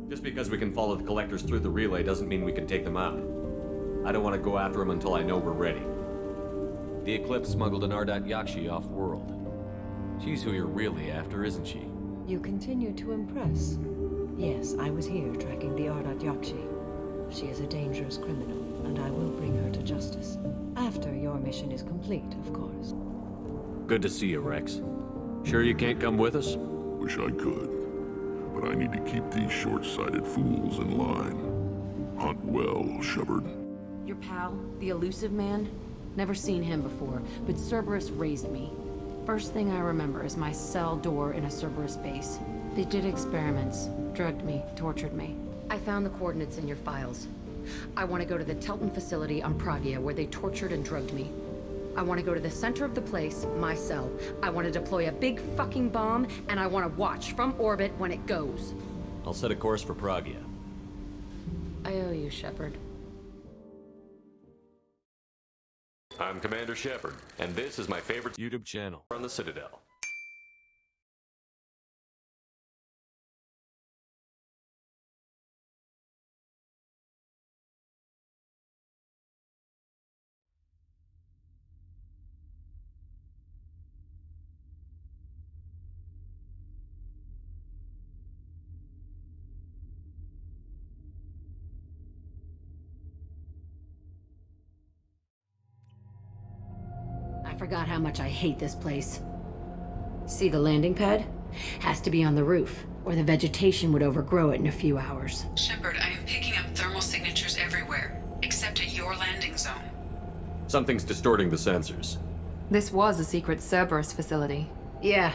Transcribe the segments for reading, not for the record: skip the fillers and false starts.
Just because we can follow the collectors through the relay doesn't mean we can take them out. I don't want to go after them until I know we're ready. The Eclipse smuggled an Ardat Yakshi off-world. She's who you're really after, isn't she? You continue to impress. Yes, I was here tracking the Ardat Yakshi. She is a dangerous criminal, and I will bring her to justice. After your mission is complete, of course. Good to see you, Rex. Sure you can't come with us? Wish I could. But I need to keep these short-sighted fools in line. Hunt well, Shepard. Your pal, the elusive man? Never seen him before, but Cerberus raised me. First thing I remember is my cell door in a Cerberus base. They did experiments, drugged me, tortured me. I found the coordinates in your files. I want to go to the Telton facility on Pragia where they tortured and drugged me. I want to go to the center of the place, my cell. I want to deploy a big fucking bomb, and I want to watch from orbit when it goes. I'll set a course for Pragia. I owe you, Shepard. I'm Commander Shepard, and this is my favorite YouTube channel on the Citadel. I forgot how much I hate this place. See the landing pad? Has to be on the roof, or the vegetation would overgrow it in a few hours. Shepard, I am picking up thermal signatures everywhere, except at your landing zone. Something's distorting the sensors. This was a secret Cerberus facility. Yeah,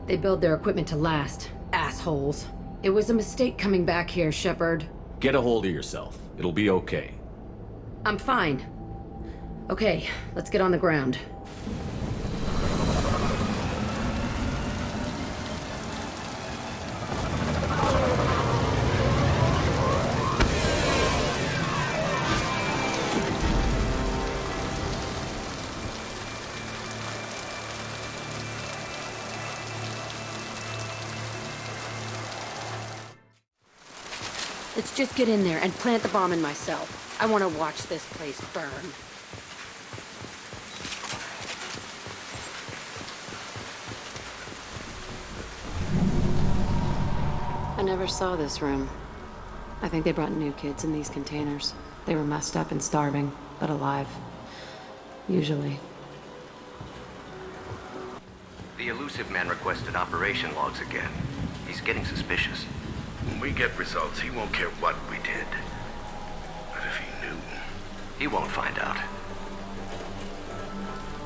they build their equipment to last. Assholes. It was a mistake coming back here, Shepard. Get a hold of yourself. It'll be okay. I'm fine. Okay, let's get on the ground. Let's just get in there and plant the bomb in my cell. I want to watch this place burn. I never saw this room. I think they brought new kids in these containers. They were messed up and starving, but alive. Usually. The elusive man requested operation logs again. He's getting suspicious. When we get results, he won't care what we did. But if he knew... He won't find out.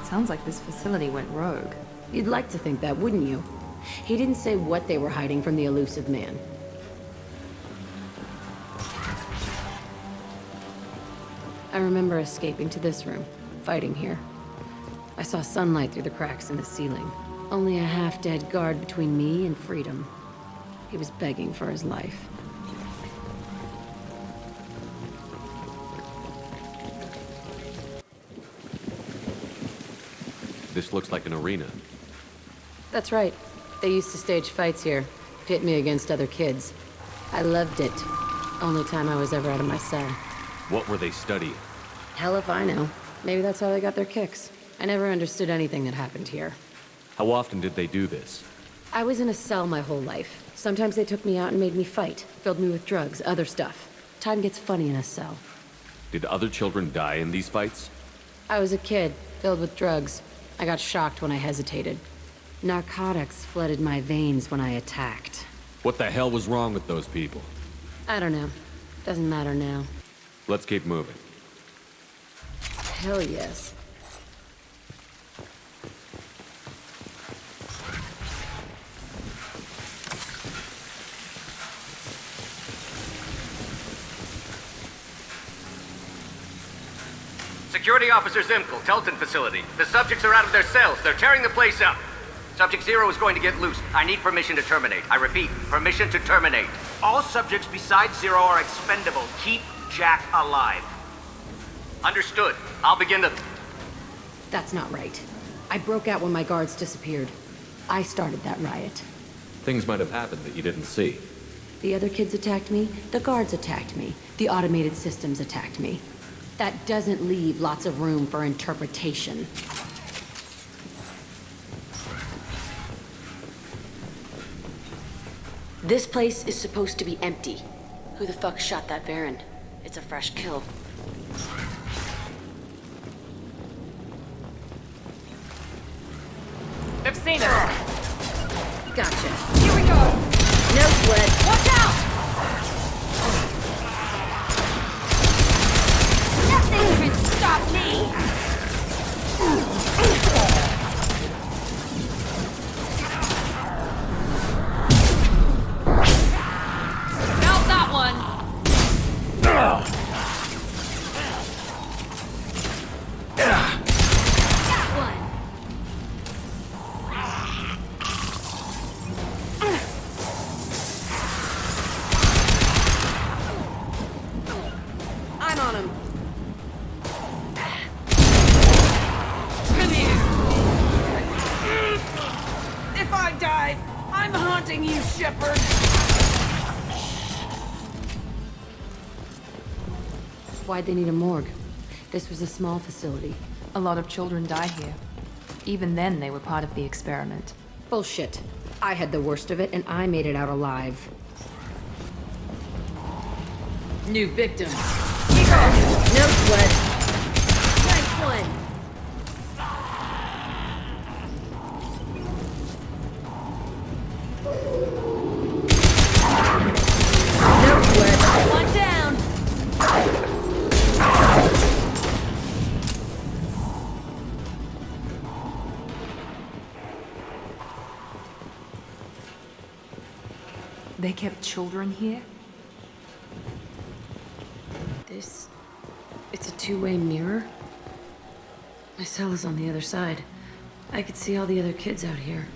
Sounds like this facility went rogue. You'd like to think that, wouldn't you? He didn't say what they were hiding from the elusive man. I remember escaping to this room, fighting here. I saw sunlight through the cracks in the ceiling. Only a half-dead guard between me and freedom. He was begging for his life. This looks like an arena. That's right. They used to stage fights here, pit me against other kids. I loved it. Only time I was ever out of my cell. What were they studying? Hell if I know. Maybe that's how they got their kicks. I never understood anything that happened here. How often did they do this? I was in a cell my whole life. Sometimes they took me out and made me fight, filled me with drugs, other stuff. Time gets funny in a cell. Did other children die in these fights? I was a kid, filled with drugs. I got shocked when I hesitated. Narcotics flooded my veins when I attacked. What the hell was wrong with those people? I don't know. Doesn't matter now. Let's keep moving. Hell yes. Security Officer Zimkel, Telton facility. The subjects are out of their cells. They're tearing the place up. Subject Zero is going to get loose. I need permission to terminate. I repeat, permission to terminate. All subjects besides Zero are expendable. Keep Jack alive. Understood. I'll begin the... That's not right. I broke out when my guards disappeared. I started that riot. Things might have happened that you didn't see. The other kids attacked me, the guards attacked me, the automated systems attacked me. That doesn't leave lots of room for interpretation. This place is supposed to be empty. Who the fuck shot that Baron? It's a fresh kill. I've seen it. Gotcha. Here we go. No sweat. Watch out! Nothing can stop me! Felt that one. I'm on him. Come here. If I die, I'm haunting you, Shepard. Why'd they need a morgue? This was a small facility. A lot of children die here. Even then, they were part of the experiment. Bullshit. I had the worst of it, and I made it out alive. New victim. No sweat. Nice one. No sweat. One down. They kept children here? It's a two-way mirror. My cell is on the other side. I could see all the other kids out here.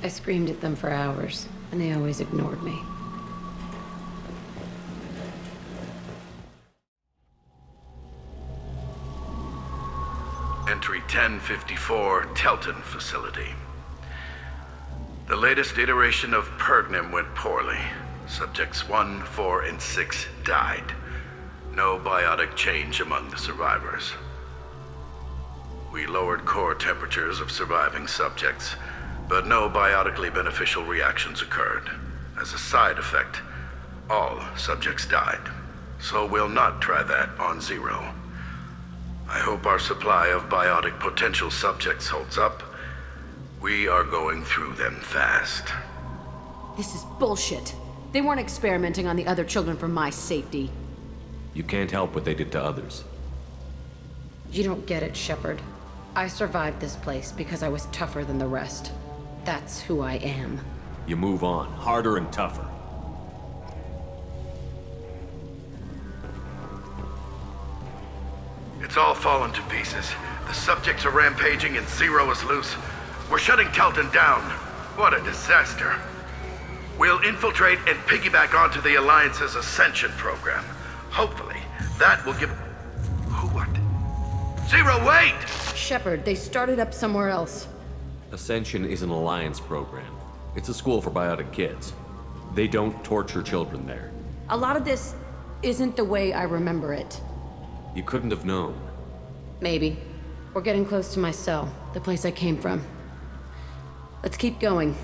I screamed at them for hours, and they always ignored me. Entry 1054, Telton Facility. The latest iteration of Pergnim went poorly. Subjects 1, 4, and 6 died. No biotic change among the survivors. We lowered core temperatures of surviving subjects, but no biotically beneficial reactions occurred. As a side effect, all subjects died. So we'll not try that on Zero. I hope our supply of biotic potential subjects holds up. We are going through them fast. This is bullshit. They weren't experimenting on the other children for my safety. You can't help what they did to others. You don't get it, Shepard. I survived this place because I was tougher than the rest. That's who I am. You move on, harder and tougher. It's all fallen to pieces. The subjects are rampaging and Zero is loose. We're shutting Telton down. What a disaster. We'll infiltrate and piggyback onto the Alliance's Ascension program. Hopefully, that will give... What? Zero, wait! Shepard, they started up somewhere else. Ascension is an Alliance program. It's a school for biotic kids. They don't torture children there. A lot of this isn't the way I remember it. You couldn't have known. Maybe. We're getting close to my cell, the place I came from. Let's keep going.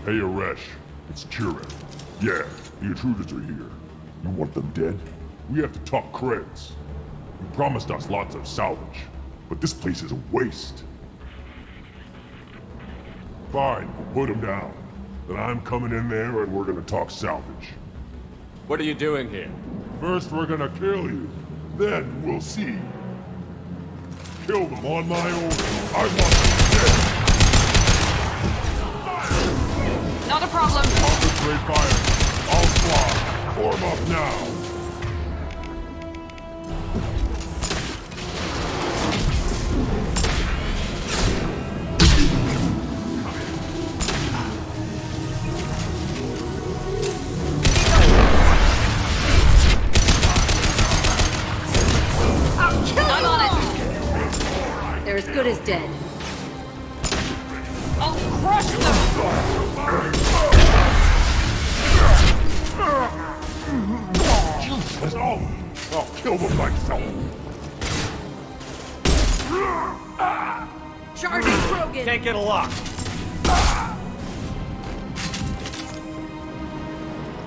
Hey, Aresh. It's Kieran. Yeah, the intruders are here. You want them dead? We have to talk creds. You promised us lots of salvage, but this place is a waste. Fine, we'll put them down. Then I'm coming in there and we're gonna talk salvage. What are you doing here? First we're gonna kill you, then we'll see. Kill them on my order. I want them dead. Not a problem. Concentrate fire. I'll fly. Form up now. I'm on it. they're as good as dead. I'll crush them! I'll kill them myself. Charging Krogan! Can't get a lock.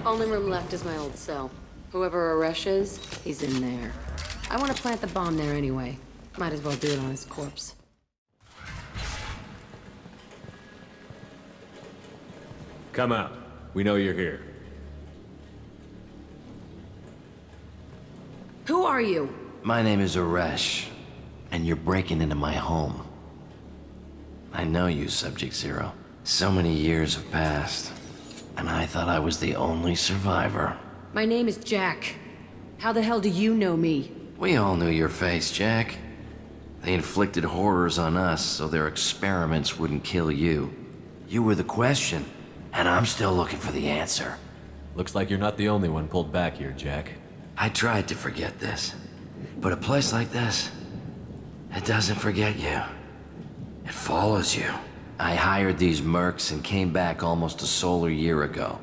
Only room left is my old cell. Whoever Aresh is, he's in there. I want to plant the bomb there anyway. Might as well do it on his corpse. Come out. We know you're here. Who are you? My name is Aresh, and you're breaking into my home. I know you, Subject Zero. So many years have passed, and I thought I was the only survivor. My name is Jack. How the hell do you know me? We all knew your face, Jack. They inflicted horrors on us so their experiments wouldn't kill you. You were the question, and I'm still looking for the answer. Looks like you're not the only one pulled back here, Jack. I tried to forget this, but a place like this, it doesn't forget you. It follows you. I hired these mercs and came back almost a solar year ago.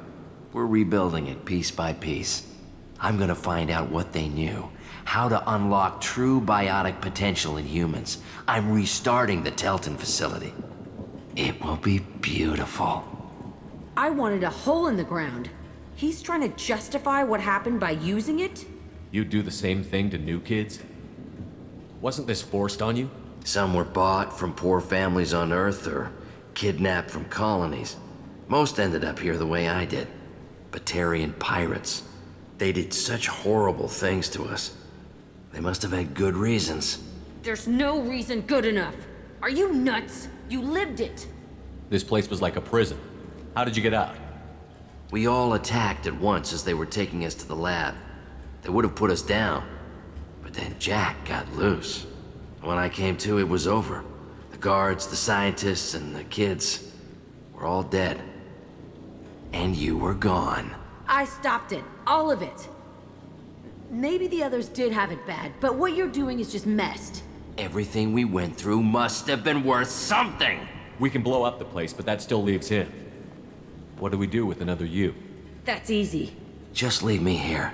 We're rebuilding it piece by piece. I'm gonna find out what they knew, how to unlock true biotic potential in humans. I'm restarting the Telton facility. It will be beautiful. I wanted a hole in the ground. He's trying to justify what happened by using it? You'd do the same thing to new kids? Wasn't this forced on you? Some were bought from poor families on Earth or kidnapped from colonies. Most ended up here the way I did. Batarian pirates. They did such horrible things to us. They must have had good reasons. There's no reason good enough. Are you nuts? You lived it. This place was like a prison. How did you get out? We all attacked at once as they were taking us to the lab. They would have put us down. But then Jack got loose. When I came to, it was over. The guards, the scientists, and the kids were all dead. And you were gone. I stopped it. All of it. Maybe the others did have it bad, but what you're doing is just messed. Everything we went through must have been worth something! We can blow up the place, but that still leaves him. What do we do with another you? That's easy. Just leave me here.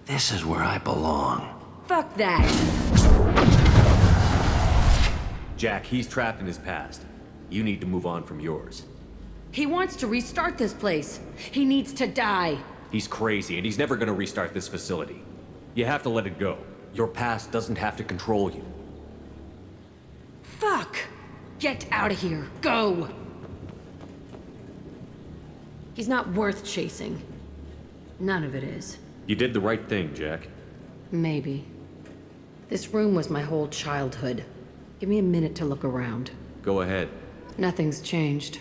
This is where I belong. Fuck that. Jack, he's trapped in his past. You need to move on from yours. He wants to restart this place. He needs to die. He's crazy, and he's never gonna restart this facility. You have to let it go. Your past doesn't have to control you. Fuck! Get out of here. Go! He's not worth chasing. None of it is. You did the right thing, Jack. Maybe. This room was my whole childhood. Give me a minute to look around. Go ahead. Nothing's changed,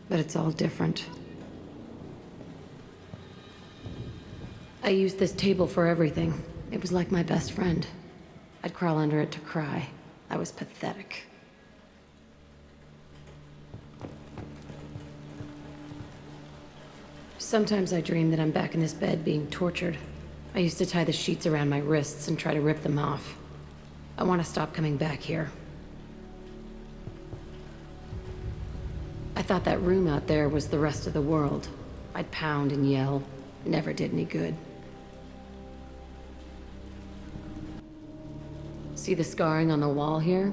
but it's all different. I used this table for everything. It was like my best friend. I'd crawl under it to cry. I was pathetic. Sometimes I dream that I'm back in this bed being tortured. I used to tie the sheets around my wrists and try to rip them off. I want to stop coming back here. I thought that room out there was the rest of the world. I'd pound and yell. It never did any good. See the scarring on the wall here?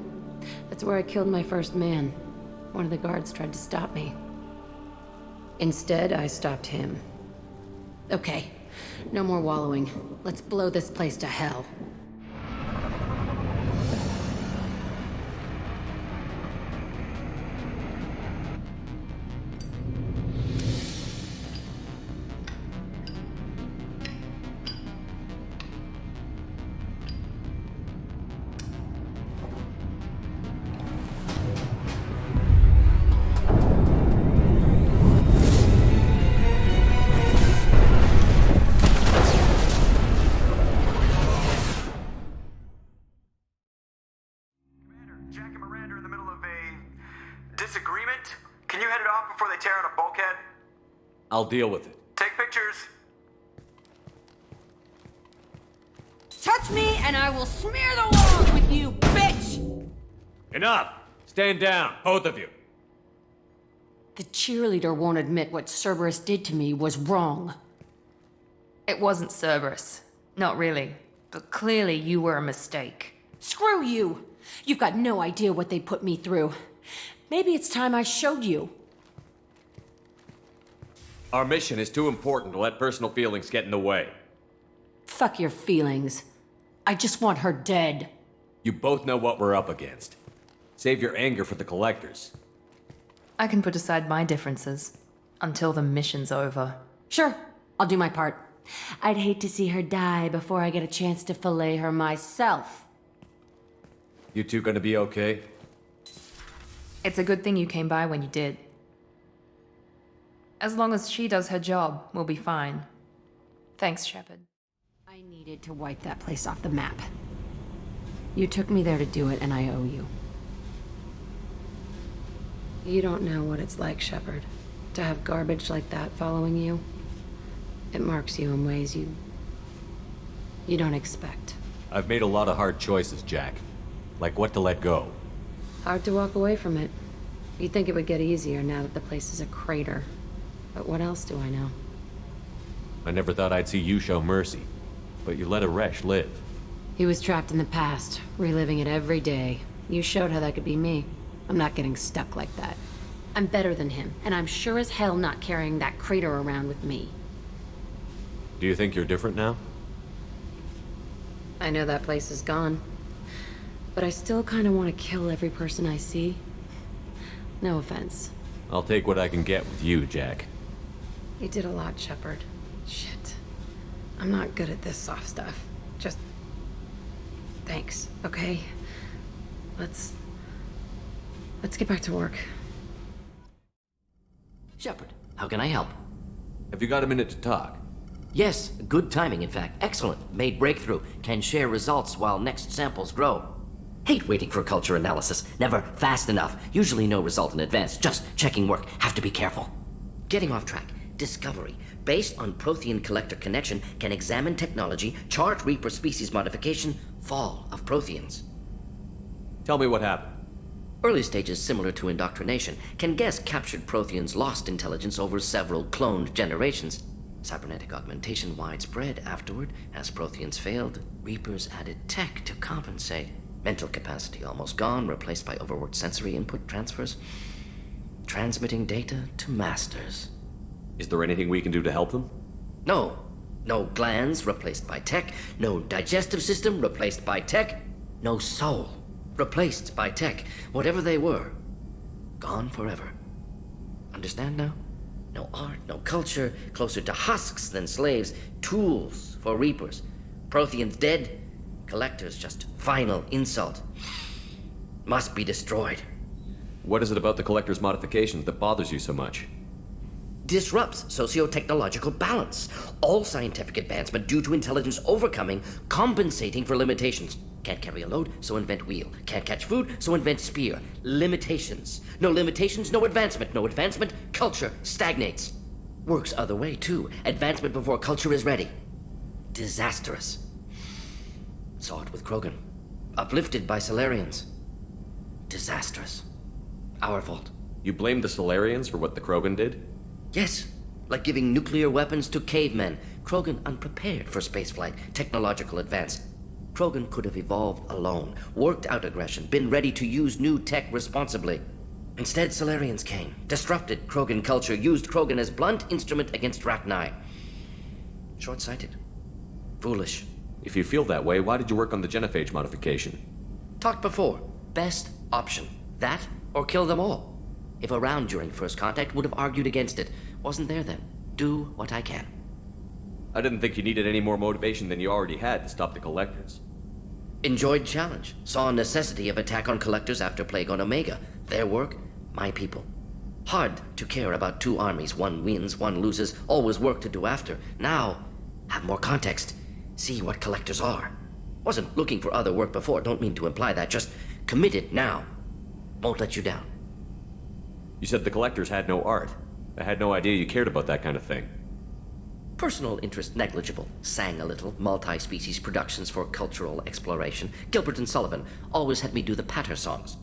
That's where I killed my first man. One of the guards tried to stop me. Instead, I stopped him. Okay, no more wallowing. Let's blow this place to hell. I'll deal with it. Take pictures. Touch me and I will smear the walls with you, bitch! Enough! Stand down, both of you. The cheerleader won't admit what Cerberus did to me was wrong. It wasn't Cerberus. Not really. But clearly you were a mistake. Screw you! You've got no idea what they put me through. Maybe it's time I showed you. Our mission is too important to let personal feelings get in the way. Fuck your feelings. I just want her dead. You both know what we're up against. Save your anger for the collectors. I can put aside my differences until the mission's over. Sure, I'll do my part. I'd hate to see her die before I get a chance to fillet her myself. You two gonna be okay? It's a good thing you came by when you did. As long as she does her job, we'll be fine. Thanks, Shepard. I needed to wipe that place off the map. You took me there to do it, and I owe you. You don't know what it's like, Shepard, to have garbage like that following you. It marks you in ways you don't expect. I've made a lot of hard choices, Jack. Like what to let go. Hard to walk away from it. You'd think it would get easier now that the place is a crater. But what else do I know? I never thought I'd see you show mercy. But you let a wretch live. He was trapped in the past, reliving it every day. You showed how that could be me. I'm not getting stuck like that. I'm better than him, and I'm sure as hell not carrying that crater around with me. Do you think you're different now? I know that place is gone. But I still kind of want to kill every person I see. No offense. I'll take what I can get with you, Jack. You did a lot, Shepard. Shit. I'm not good at this soft stuff. Just... thanks, okay? Let's get back to work. Shepard, how can I help? Have you got a minute to talk? Yes, good timing, in fact. Excellent. Made breakthrough. Can share results while next samples grow. Hate waiting for culture analysis. Never fast enough. Usually no result in advance. Just checking work. Have to be careful. Getting off track. Discovery. Based on Prothean collector connection, can examine technology, chart Reaper species modification, fall of Protheans. Tell me what happened. Early stages similar to indoctrination. Can guess captured Protheans lost intelligence over several cloned generations. Cybernetic augmentation widespread afterward. As Protheans failed, Reapers added tech to compensate. Mental capacity almost gone, replaced by overworked sensory input transfers. Transmitting data to masters. Is there anything we can do to help them? No. No glands replaced by tech. No digestive system replaced by tech. No soul replaced by tech. Whatever they were, gone forever. Understand now? No art, no culture, closer to husks than slaves. Tools for Reapers. Protheans dead. Collectors just final insult. Must be destroyed. What is it about the Collector's modifications that bothers you so much? Disrupts socio-technological balance. All scientific advancement due to intelligence overcoming, compensating for limitations. Can't carry a load, so invent wheel. Can't catch food, so invent spear. Limitations. No limitations, no advancement. No advancement, culture stagnates. Works other way, too. Advancement before culture is ready. Disastrous. Saw it with Krogan. Uplifted by Solarians. Disastrous. Our fault. You blame the Solarians for what the Krogan did? Yes, like giving nuclear weapons to cavemen. Krogan unprepared for spaceflight, technological advance. Krogan could have evolved alone, worked out aggression, been ready to use new tech responsibly. Instead, Solarians came, disrupted Krogan culture, used Krogan as blunt instrument against Rachni. Short-sighted. Foolish. If you feel that way, why did you work on the genophage modification? Talked before. Best option. That, or kill them all. If around during first contact, would have argued against it. Wasn't there then. Do what I can. I didn't think you needed any more motivation than you already had to stop the Collectors. Enjoyed challenge. Saw necessity of attack on Collectors after Plague on Omega. Their work, my people. Hard to care about two armies. One wins, one loses. Always work to do after. Now, have more context. See what Collectors are. Wasn't looking for other work before. Don't mean to imply that. Just committed now. Won't let you down. You said the Collectors had no art. I had no idea you cared about that kind of thing. Personal interest negligible. Sang a little. Multi-species productions for cultural exploration. Gilbert and Sullivan always had me do the patter songs.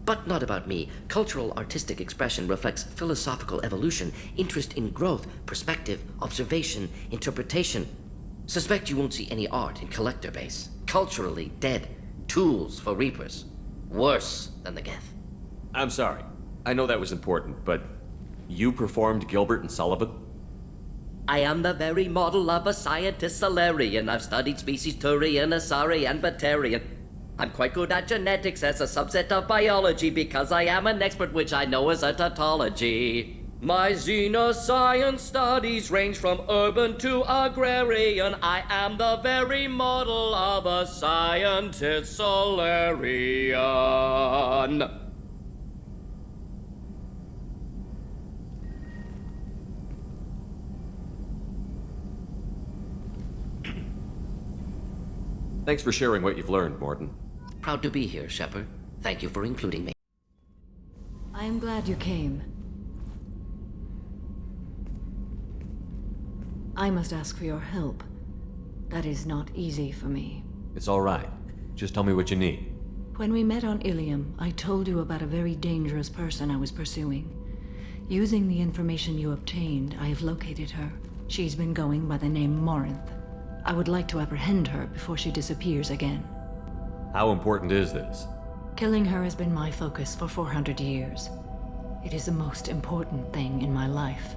But not about me. Cultural artistic expression reflects philosophical evolution, interest in growth, perspective, observation, interpretation. Suspect you won't see any art in collector base. Culturally dead. Tools for reapers. Worse than the Geth. I'm sorry. I know that was important, but you performed Gilbert and Sullivan? I am the very model of a scientist Solarian. I've studied species Turian, Asari, and Batarian. I'm quite good at genetics as a subset of biology because I am an expert, which I know is a tautology. My xenoscience studies range from urban to agrarian. I am the very model of a scientist Solarian. Thanks for sharing what you've learned, Morton. Proud to be here, Shepard. Thank you for including me. I am glad you came. I must ask for your help. That is not easy for me. It's all right. Just tell me what you need. When we met on Ilium, I told you about a very dangerous person I was pursuing. Using the information you obtained, I have located her. She's been going by the name Morinth. I would like to apprehend her before she disappears again. How important is this? Killing her has been my focus for 400 years. It is the most important thing in my life,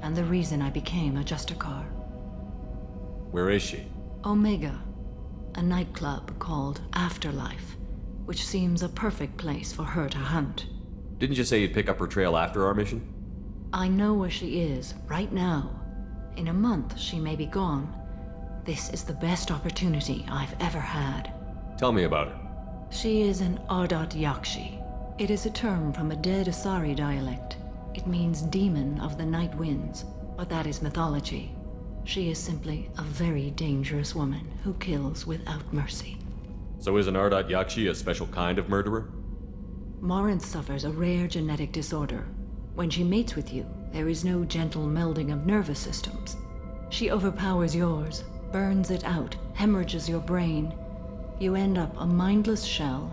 and the reason I became a Justicar. Where is she? Omega, a nightclub called Afterlife, which seems a perfect place for her to hunt. Didn't you say you'd pick up her trail after our mission? I know where she is, right now. In a month, she may be gone. This is the best opportunity I've ever had. Tell me about her. She is an Ardat Yakshi. It is a term from a dead Asari dialect. It means demon of the night winds, but that is mythology. She is simply a very dangerous woman who kills without mercy. So is an Ardat Yakshi a special kind of murderer? Morinth suffers a rare genetic disorder. When she mates with you, there is no gentle melding of nervous systems. She overpowers yours, burns it out, hemorrhages your brain. You end up a mindless shell,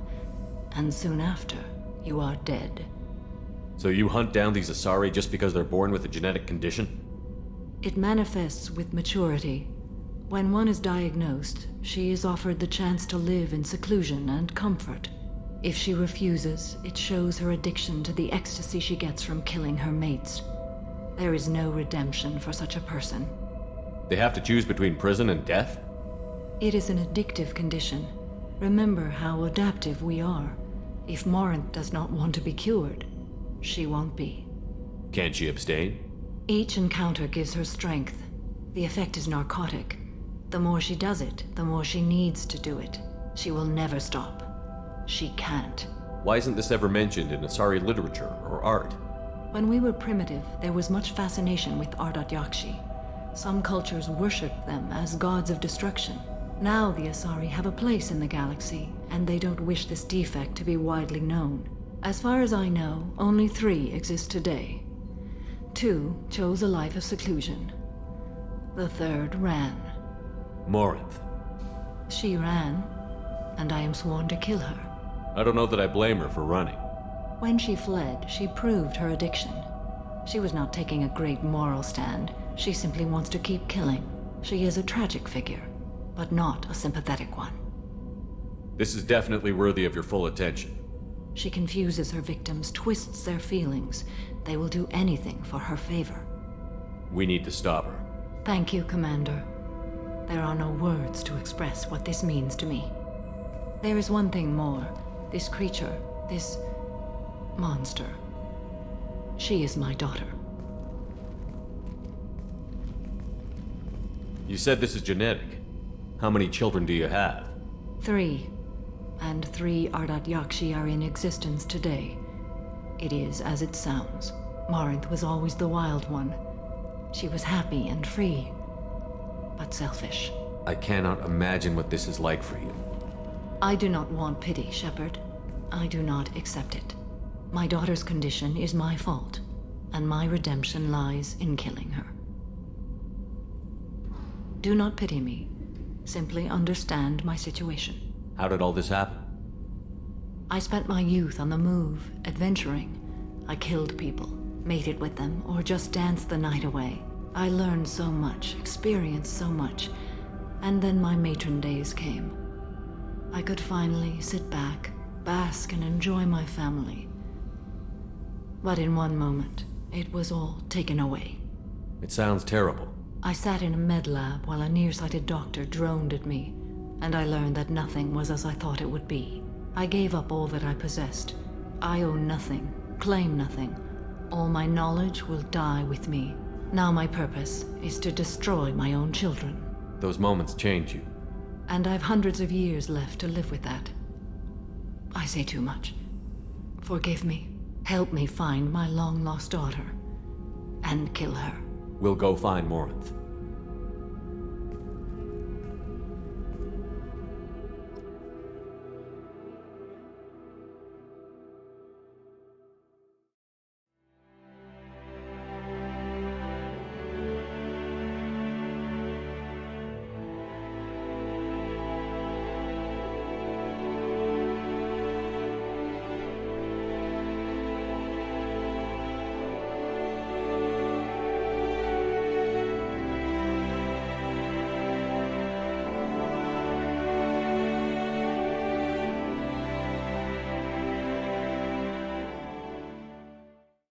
and soon after, you are dead. So you hunt down these Asari just because they're born with a genetic condition? It manifests with maturity. When one is diagnosed, she is offered the chance to live in seclusion and comfort. If she refuses, it shows her addiction to the ecstasy she gets from killing her mates. There is no redemption for such a person. They have to choose between prison and death? It is an addictive condition. Remember how adaptive we are. If Morinth does not want to be cured, she won't be. Can't she abstain? Each encounter gives her strength. The effect is narcotic. The more she does it, the more she needs to do it. She will never stop. She can't. Why isn't this ever mentioned in Asari literature or art? When we were primitive, there was much fascination with Ardat Yakshi. Some cultures worshipped them as gods of destruction. Now the Asari have a place in the galaxy, and they don't wish this defect to be widely known. As far as I know, only 3 exist today. 2 chose a life of seclusion. The 3rd ran. Morinth. She ran, and I am sworn to kill her. I don't know that I blame her for running. When she fled, she proved her addiction. She was not taking a great moral stand. She simply wants to keep killing. She is a tragic figure, but not a sympathetic one. This is definitely worthy of your full attention. She confuses her victims, twists their feelings. They will do anything for her favor. We need to stop her. Thank you, Commander. There are no words to express what this means to me. There is one thing more. This creature, this monster. She is my daughter. You said this is genetic. How many children do you have? 3. And 3 Ardat Yakshi are in existence today. It is as it sounds. Morinth was always the wild one. She was happy and free, but selfish. I cannot imagine what this is like for you. I do not want pity, Shepard. I do not accept it. My daughter's condition is my fault, and my redemption lies in killing her. Do not pity me. Simply understand my situation. How did all this happen? I spent my youth on the move, adventuring. I killed people, mated with them, or just danced the night away. I learned so much, experienced so much, and then my matron days came. I could finally sit back, bask, and enjoy my family. But in one moment, it was all taken away. It sounds terrible. I sat in a med lab while a nearsighted doctor droned at me, and I learned that nothing was as I thought it would be. I gave up all that I possessed. I own nothing, claim nothing. All my knowledge will die with me. Now my purpose is to destroy my own children. Those moments change you. And I've hundreds of years left to live with that. I say too much. Forgive me. Help me find my long-lost daughter. And kill her. We'll go find Morinth.